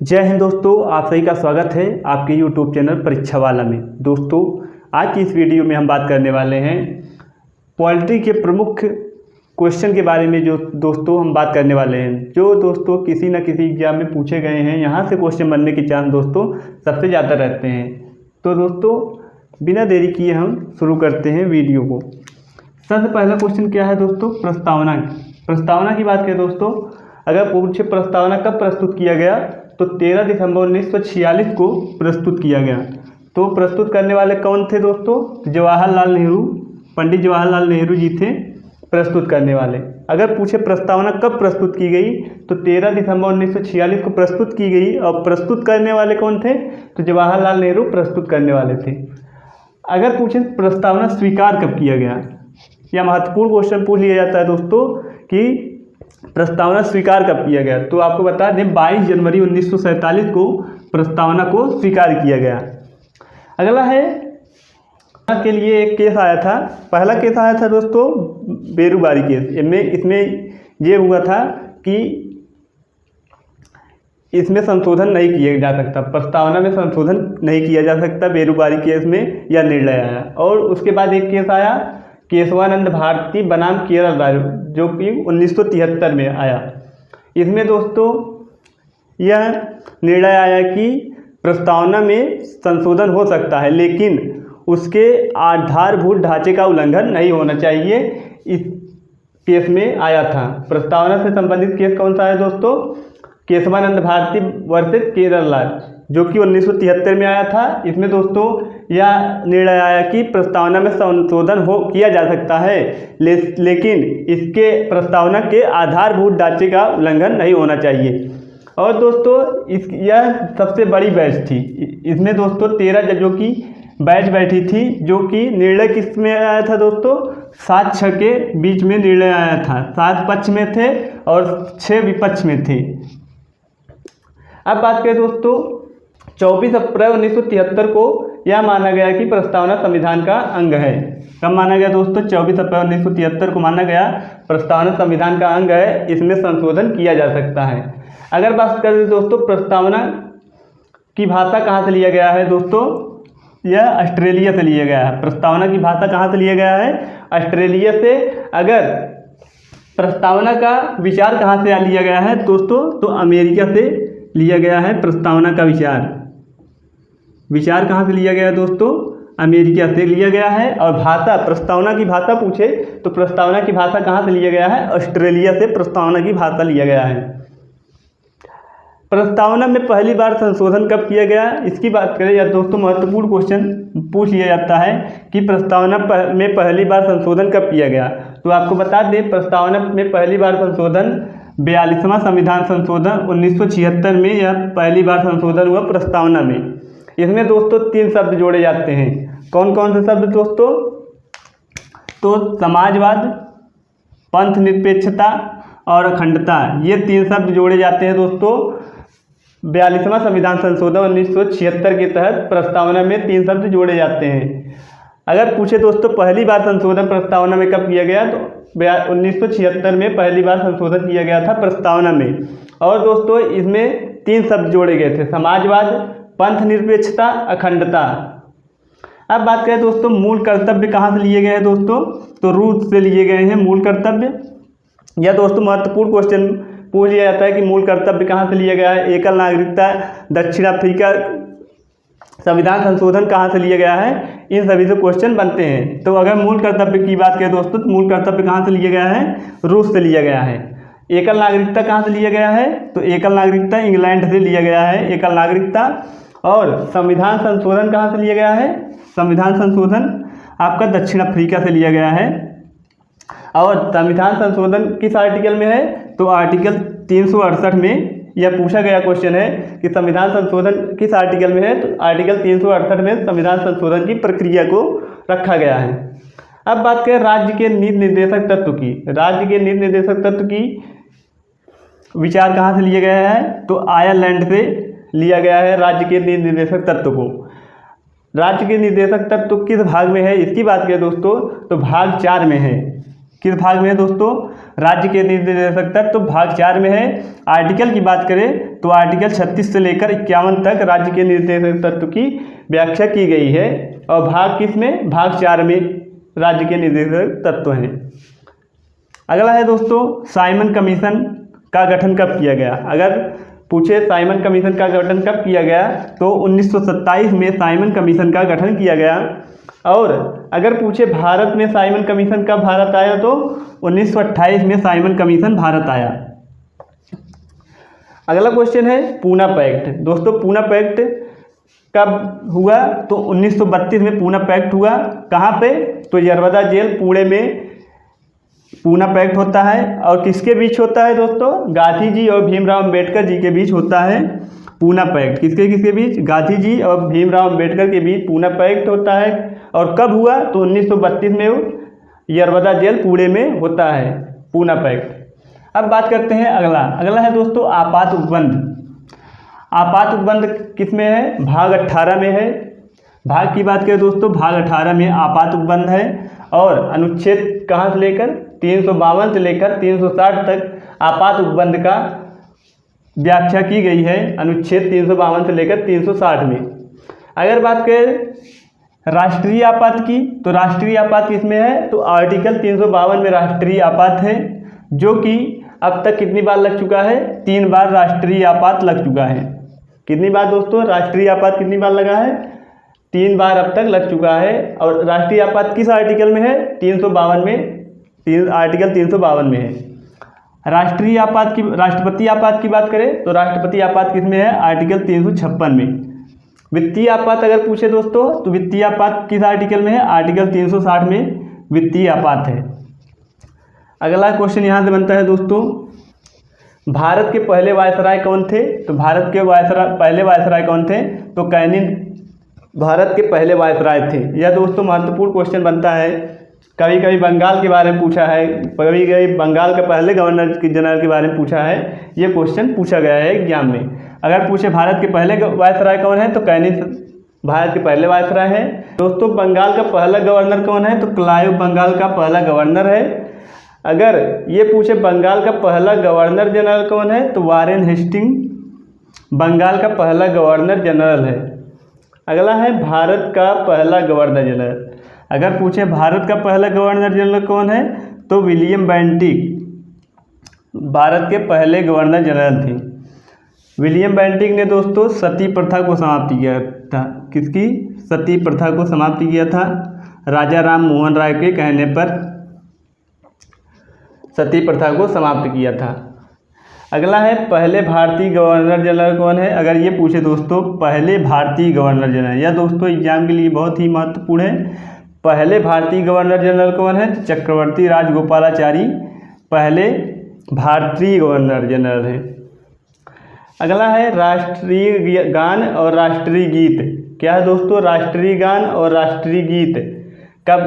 जय हिंद दोस्तों, आप सभी का स्वागत है आपके यूट्यूब चैनल परीक्षा वाला में। दोस्तों, आज की इस वीडियो में हम बात करने वाले हैं पॉलिटी के प्रमुख क्वेश्चन के बारे में। जो दोस्तों हम बात करने वाले हैं, जो दोस्तों किसी न किसी एग्जाम में पूछे गए हैं, यहाँ से क्वेश्चन बनने के चांस दोस्तों सबसे ज़्यादा रहते हैं। तो दोस्तों बिना देरी किए हम शुरू करते हैं वीडियो को। सबसे पहला क्वेश्चन क्या है दोस्तों? प्रस्तावना की बात करें दोस्तों, अगर पूछे प्रस्तावना कब प्रस्तुत किया गया तो 13 दिसंबर 1946 को प्रस्तुत किया गया। तो प्रस्तुत करने वाले कौन थे दोस्तों? जवाहरलाल नेहरू, पंडित जवाहरलाल नेहरू जी थे प्रस्तुत करने वाले। अगर पूछे प्रस्तावना कब प्रस्तुत की गई तो 13 दिसंबर 1946 को प्रस्तुत की गई, और प्रस्तुत करने वाले कौन थे? तो जवाहरलाल नेहरू प्रस्तुत करने वाले थे। अगर पूछे प्रस्तावना स्वीकार कब किया गया, यह महत्वपूर्ण क्वेश्चन पूछ लिया जाता है दोस्तों कि प्रस्तावना स्वीकार कब किया गया। तो आपको बता दें 22 जनवरी 1947 को प्रस्तावना को स्वीकार किया गया। अगला है के लिए एक केस आया था। पहला केस आया था दोस्तों बेरुबारी केस। इसमें ये हुआ था कि इसमें संशोधन नहीं किया जा सकता, प्रस्तावना में संशोधन नहीं किया जा सकता बेरुबारी केस में, यह निर्णय आया। और उसके बाद एक केस आया केशवानंद भारती बनाम केरल राज्य, जो कि 1973 में आया। इसमें दोस्तों यह निर्णय आया कि प्रस्तावना में संशोधन हो सकता है, लेकिन उसके आधारभूत ढांचे का उल्लंघन नहीं होना चाहिए। इस केस में आया था। प्रस्तावना से संबंधित केस कौन सा है दोस्तों? केशवानंद भारती वर्सेस केरल राज्य, जो कि 1973 में आया था। इसमें दोस्तों यह निर्णय आया कि प्रस्तावना में संशोधन किया जा सकता है, लेकिन इसके प्रस्तावना के आधारभूत ढांचे का उल्लंघन नहीं होना चाहिए। और दोस्तों यह सबसे बड़ी बैच थी। इसमें दोस्तों 13 जजों की बैच बैठी थी, जो कि निर्णय किस में आया था दोस्तों? 7-6 के बीच में निर्णय आया था। 7 पक्ष में थे और 6 विपक्ष में थे। अब बात करें दोस्तों 24 अप्रैल 1973 को यह माना गया कि प्रस्तावना संविधान का अंग है। कब माना गया दोस्तों? 24 अप्रैल 1973 को माना गया प्रस्तावना संविधान का अंग है, इसमें संशोधन किया जा सकता है। अगर बात करें दोस्तों प्रस्तावना की भाषा कहाँ से लिया गया है दोस्तों? यह ऑस्ट्रेलिया से लिया गया है। प्रस्तावना की भाषा कहाँ से लिया गया है? ऑस्ट्रेलिया से। अगर प्रस्तावना का विचार कहाँ से लिया गया है दोस्तों? तो अमेरिका से लिया गया है प्रस्तावना का विचार कहाँ से लिया गया है दोस्तों? अमेरिका से लिया गया है। और भाषा, प्रस्तावना की भाषा पूछे तो प्रस्तावना की भाषा कहाँ से लिया गया है? ऑस्ट्रेलिया से प्रस्तावना की भाषा लिया गया है। प्रस्तावना में पहली बार संशोधन कब किया गया, इसकी बात करें या दोस्तों महत्वपूर्ण क्वेश्चन पूछ लिया जाता है कि प्रस्तावना में पहली बार संशोधन कब किया गया। तो आपको बता दें प्रस्तावना में पहली बार संशोधन 42वां संविधान संशोधन 1976 में यह पहली बार संशोधन हुआ प्रस्तावना में। इसमें दोस्तों 3 शब्द जोड़े जाते हैं। कौन कौन से शब्द दोस्तों? तो समाजवाद, पंथ निरपेक्षता और अखंडता, ये 3 शब्द जोड़े जाते हैं दोस्तों 42वां संविधान संशोधन 1976 के तहत। प्रस्तावना में 3 शब्द जोड़े जाते हैं। अगर पूछे दोस्तों पहली बार संशोधन प्रस्तावना में कब किया गया, तो 1976 में पहली बार संशोधन किया गया था प्रस्तावना में। और दोस्तों इसमें 3 शब्द जोड़े गए थे, समाजवाद, पंथ निरपेक्षता, अखंडता। अब बात करें दोस्तों मूल कर्तव्य कहाँ से लिए गए हैं दोस्तों? तो रूस से लिए गए हैं मूल कर्तव्य। यह दोस्तों महत्वपूर्ण क्वेश्चन पूछ लिया जाता है कि मूल कर्तव्य कहाँ से लिया गया है। एकल नागरिकता, दक्षिण अफ्रीका संविधान संशोधन कहाँ से लिया गया है, इन सभी से क्वेश्चन बनते हैं। तो अगर मूल कर्तव्य की बात करें दोस्तों तो मूल कर्तव्य कहाँ से लिया गया है? रूस से लिया गया है। एकल नागरिकता कहाँ से लिया गया है? तो एकल नागरिकता इंग्लैंड से लिया गया है एकल नागरिकता। और संविधान संशोधन कहाँ से लिया गया है? संविधान संशोधन आपका दक्षिण अफ्रीका से लिया गया है। और संविधान संशोधन किस आर्टिकल में है? तो आर्टिकल 368 में। यह पूछा गया क्वेश्चन है कि संविधान संशोधन किस आर्टिकल में है? तो आर्टिकल 368 में संविधान संशोधन की प्रक्रिया को रखा गया है। अब बात करें राज्य के नीति निर्देशक तत्व की। राज्य के नीति निर्देशक तत्व की विचार कहाँ से लिया गया है? तो आयरलैंड से लिया गया है राज्य के नीति निर्देशक तत्व को। राज्य के निर्देशक तत्व किस भाग में है, इसकी बात करें दोस्तों तो भाग 4 में है। किस भाग में है दोस्तों? राज्य के निर्देशक तक तो भाग 4 में है। आर्टिकल की बात करें तो आर्टिकल 36 से लेकर 51 तक राज्य के निर्देशक तत्व की व्याख्या की गई है। और भाग किस में? भाग 4 में राज्य के निर्देशक तत्व हैं। अगला है दोस्तों साइमन कमीशन का गठन कब किया गया? अगर पूछे साइमन कमीशन का गठन कब किया गया तो 1927 में साइमन कमीशन का गठन किया गया। और अगर पूछे भारत में साइमन कमीशन कब भारत आया तो 1928 में साइमन कमीशन भारत आया। अगला क्वेश्चन है पूना पैक्ट। दोस्तों पूना पैक्ट कब हुआ तो 1932 में पूना पैक्ट हुआ। कहाँ पे? तो यरवदा जेल पुणे में पूना पैक्ट होता है। और किसके बीच होता है दोस्तों? गांधी जी और भीमराव अम्बेडकर जी के बीच होता है पूना पैक्ट। किसके किसके बीच? गांधी जी और भीमराव अम्बेडकर के बीच पूना पैक्ट होता है। और कब हुआ तो 1932 में यरवदा जेल पुणे में होता है पूना पैक्ट। अब बात करते हैं अगला है दोस्तों आपात उपबंध। आपात उपबंध किस में है? भाग 18 में है। भाग की बात करें दोस्तों भाग 18 में आपात उपबंध है। और अनुच्छेद कहाँ से लेकर 352 से लेकर 360 तक आपात उपबंध का व्याख्या की गई है। अनुच्छेद 352 से लेकर 360 में। अगर बात करें राष्ट्रीय आपात की तो राष्ट्रीय आपात किसमें है? तो आर्टिकल 352 में राष्ट्रीय आपात है, जो कि अब तक कितनी बार लग चुका है? 3 बार राष्ट्रीय आपात लग चुका है। कितनी बार दोस्तों राष्ट्रीय आपात कितनी बार लगा है? 3 बार अब तक लग चुका है। और राष्ट्रीय आपात किस आर्टिकल में है? 352 में, आर्टिकल 352 में है। राष्ट्रीय आपात की राष्ट्रपति आपात की बात करें तो राष्ट्रपति आपात किसमें है? आर्टिकल 356 में। वित्तीय आपात अगर पूछे दोस्तों तो वित्तीय आपात किस आर्टिकल में है? आर्टिकल 360 में वित्तीय आपात है। अगला क्वेश्चन यहाँ से बनता है दोस्तों भारत के पहले वायसराय कौन थे? तो भारत के पहले वायसराय कौन थे? तो कैनिंग भारत के पहले वायसराय थे। यह दोस्तों महत्वपूर्ण क्वेश्चन बनता है। कभी कभी बंगाल के बारे में पूछा है, कभी कभी बंगाल के पहले गवर्नर जनरल के बारे में पूछा है। ये क्वेश्चन पूछा गया है एग्जाम में। अगर पूछे भारत के पहले वायसराय कौन है तो कैनिंग भारत के पहले वायसराय है। दोस्तों बंगाल का पहला गवर्नर कौन है? तो क्लाइव बंगाल का पहला गवर्नर है। अगर ये पूछे बंगाल का पहला गवर्नर जनरल कौन है तो वारेन हेस्टिंग बंगाल का पहला गवर्नर जनरल है। अगला है भारत का पहला गवर्नर जनरल। अगर पूछे भारत का पहला गवर्नर जनरल कौन है तो विलियम बेंटिक भारत के पहले गवर्नर जनरल थे। विलियम बेंटिक ने दोस्तों सती प्रथा को समाप्त किया था। किसकी? सती प्रथा को समाप्त किया था। राजा राम मोहन राय के कहने पर सती प्रथा को समाप्त किया था। अगला है पहले भारतीय गवर्नर जनरल कौन है? अगर ये पूछे दोस्तों पहले भारतीय गवर्नर जनरल, यह दोस्तों एग्जाम के लिए बहुत ही महत्वपूर्ण है। पहले भारतीय गवर्नर जनरल कौन है? चक्रवर्ती राजगोपालाचारी पहले भारतीय गवर्नर जनरल है। अगला है राष्ट्रीय गान और राष्ट्रीय गीत। क्या है दोस्तों? राष्ट्रीय गान और राष्ट्रीय गीत कब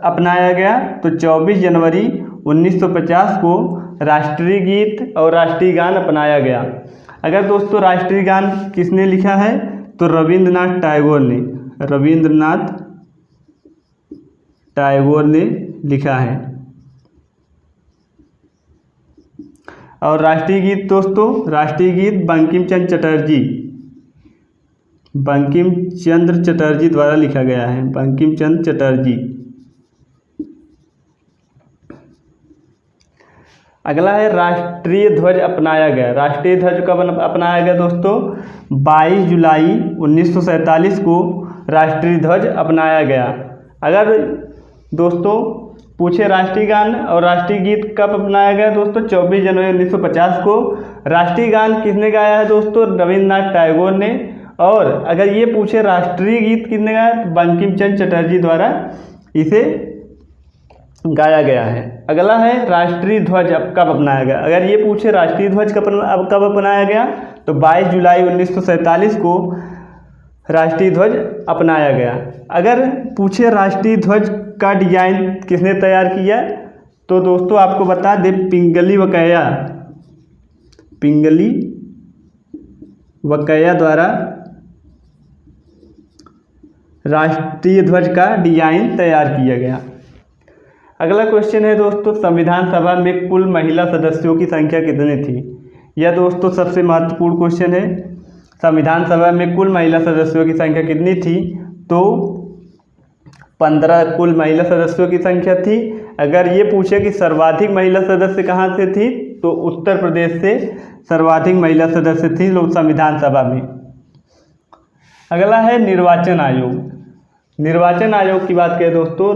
अपनाया गया? तो 24 जनवरी 1950 को राष्ट्रीय गीत और राष्ट्रीय गान अपनाया गया। अगर दोस्तों राष्ट्रीय गान किसने लिखा है? तो रविंद्रनाथ टैगोर ने लिखा है। और राष्ट्रीय गीत दोस्तों राष्ट्रीय गीत बंकिम चंद्र चटर्जी द्वारा लिखा गया है। बंकिम चंद्र चटर्जी। अगला है राष्ट्रीय ध्वज अपनाया गया। राष्ट्रीय ध्वज कब अपनाया गया दोस्तों? 22 जुलाई 1947 को राष्ट्रीय ध्वज अपनाया गया। अगर दोस्तों पूछे राष्ट्रीय गान और राष्ट्रीय गीत कब अपनाया गया दोस्तों? 24 जनवरी 1950 को। राष्ट्रीय गान किसने गाया है दोस्तों? रविंद्रनाथ टैगोर ने। और अगर ये पूछे राष्ट्रीय गीत किसने गाया तो बंकिम चंद्र चटर्जी द्वारा इसे गाया गया है। अगला है राष्ट्रीय ध्वज कब अपनाया गया। अगर ये पूछे राष्ट्रीय ध्वज कब अपनाया गया तो 22 जुलाई 1947 को राष्ट्रीय ध्वज अपनाया गया। अगर पूछे राष्ट्रीय ध्वज का डिजाइन किसने तैयार किया तो दोस्तों आपको बता दे पिंगली वकैया द्वारा राष्ट्रीय ध्वज का डिजाइन तैयार किया गया। अगला क्वेश्चन है दोस्तों, संविधान सभा में कुल महिला सदस्यों की संख्या कितनी थी? यह दोस्तों सबसे महत्वपूर्ण क्वेश्चन है। संविधान सभा में कुल महिला सदस्यों की संख्या कितनी थी? तो 15 कुल महिला सदस्यों की संख्या थी। अगर ये पूछे कि सर्वाधिक महिला सदस्य कहाँ से थी, तो उत्तर प्रदेश से सर्वाधिक महिला सदस्य थी लोक संविधान सभा में। अगला है निर्वाचन आयोग। निर्वाचन आयोग की बात करें दोस्तों,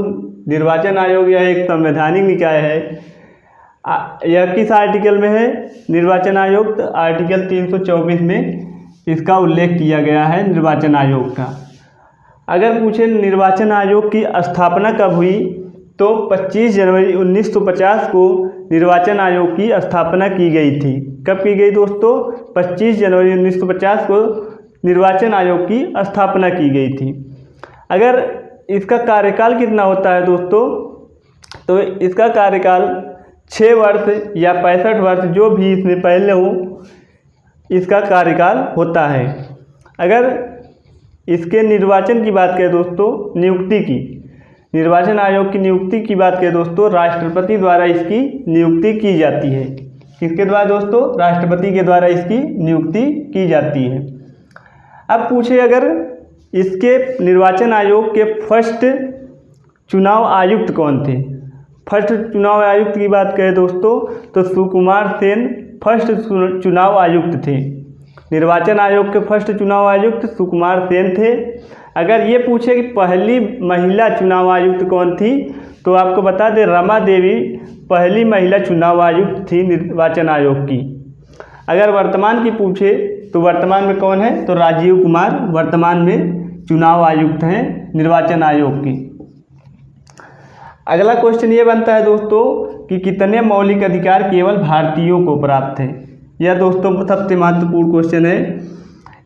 निर्वाचन आयोग यह एक संवैधानिक निकाय है। यह किस आर्टिकल में है निर्वाचन आयोग? तो आर्टिकल 324 में इसका उल्लेख किया गया है निर्वाचन आयोग का। अगर पूछे निर्वाचन आयोग की स्थापना कब हुई, तो 25 जनवरी 1950 को निर्वाचन आयोग की स्थापना की गई थी। कब की गई दोस्तों? 25 जनवरी 1950 को निर्वाचन आयोग की स्थापना की गई थी। अगर इसका कार्यकाल कितना होता है दोस्तों, तो इसका कार्यकाल 6 वर्ष या 65 वर्ष जो भी इसमें पहले हो, इसका कार्यकाल होता है। अगर इसके निर्वाचन की बात करें दोस्तों, नियुक्ति की, निर्वाचन आयोग की नियुक्ति की बात करें दोस्तों, राष्ट्रपति द्वारा इसकी नियुक्ति की जाती है। किसके द्वारा दोस्तों? राष्ट्रपति के द्वारा इसकी नियुक्ति की जाती है। अब पूछे अगर इसके निर्वाचन आयोग के फर्स्ट चुनाव आयुक्त कौन थे? फर्स्ट चुनाव आयुक्त की बात करें दोस्तों, तो सुकुमार सेन फर्स्ट चुनाव आयुक्त थे। निर्वाचन आयोग के फर्स्ट चुनाव आयुक्त सुकुमार सेन थे। अगर ये पूछे कि पहली महिला चुनाव आयुक्त कौन थी, तो आपको बता दें रमा देवी पहली महिला चुनाव आयुक्त थी निर्वाचन आयोग की। अगर वर्तमान की पूछे तो वर्तमान में कौन है, तो राजीव कुमार वर्तमान में चुनाव आयुक्त हैं निर्वाचन आयोग की। अगला क्वेश्चन ये बनता है दोस्तों कि कितने मौलिक अधिकार केवल भारतीयों को प्राप्त हैं? यह दोस्तों सबसे महत्वपूर्ण क्वेश्चन है,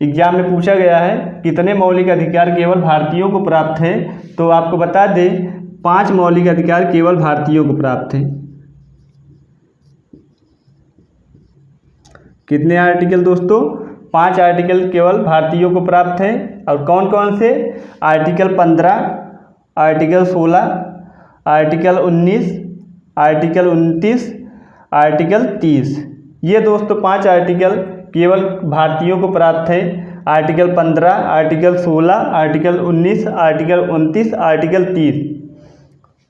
एग्जाम में पूछा गया है कितने मौलिक अधिकार केवल भारतीयों को प्राप्त हैं। तो आपको बता दें 5 मौलिक अधिकार केवल भारतीयों को प्राप्त हैं। कितने आर्टिकल दोस्तों? 5 आर्टिकल केवल भारतीयों को प्राप्त हैं। और कौन कौन से? Article 15, article 16, article 19, article 29, article 30। ये दोस्तों 5 आर्टिकल केवल भारतीयों को प्राप्त है। Article 15, article 16, article 19, article 29, article 30।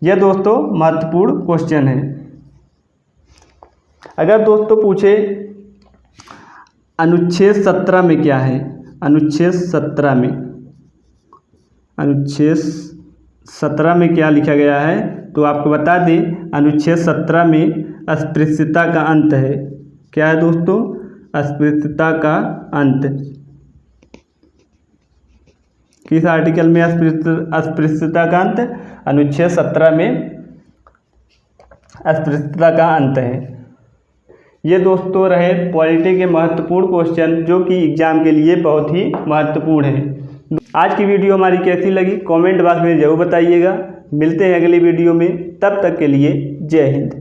यह दोस्तों महत्वपूर्ण क्वेश्चन है। अगर दोस्तों पूछे अनुच्छेद 17 में क्या है? अनुच्छेद 17 में क्या लिखा गया है, तो आपको बता दें अनुच्छेद 17 में अस्पृश्यता का अंत है। क्या है दोस्तों? अस्पृश्यता का अंत। किस आर्टिकल में अस्पृश्यता का अंत? अनुच्छेद 17 में अस्पृश्यता का अंत है। ये दोस्तों रहे पॉलिटी के महत्वपूर्ण क्वेश्चन जो कि एग्जाम के लिए बहुत ही महत्वपूर्ण है। आज की वीडियो हमारी कैसी लगी कमेंट बॉक्स में ज़रूर बताइएगा। मिलते हैं अगली वीडियो में, तब तक के लिए जय हिंद।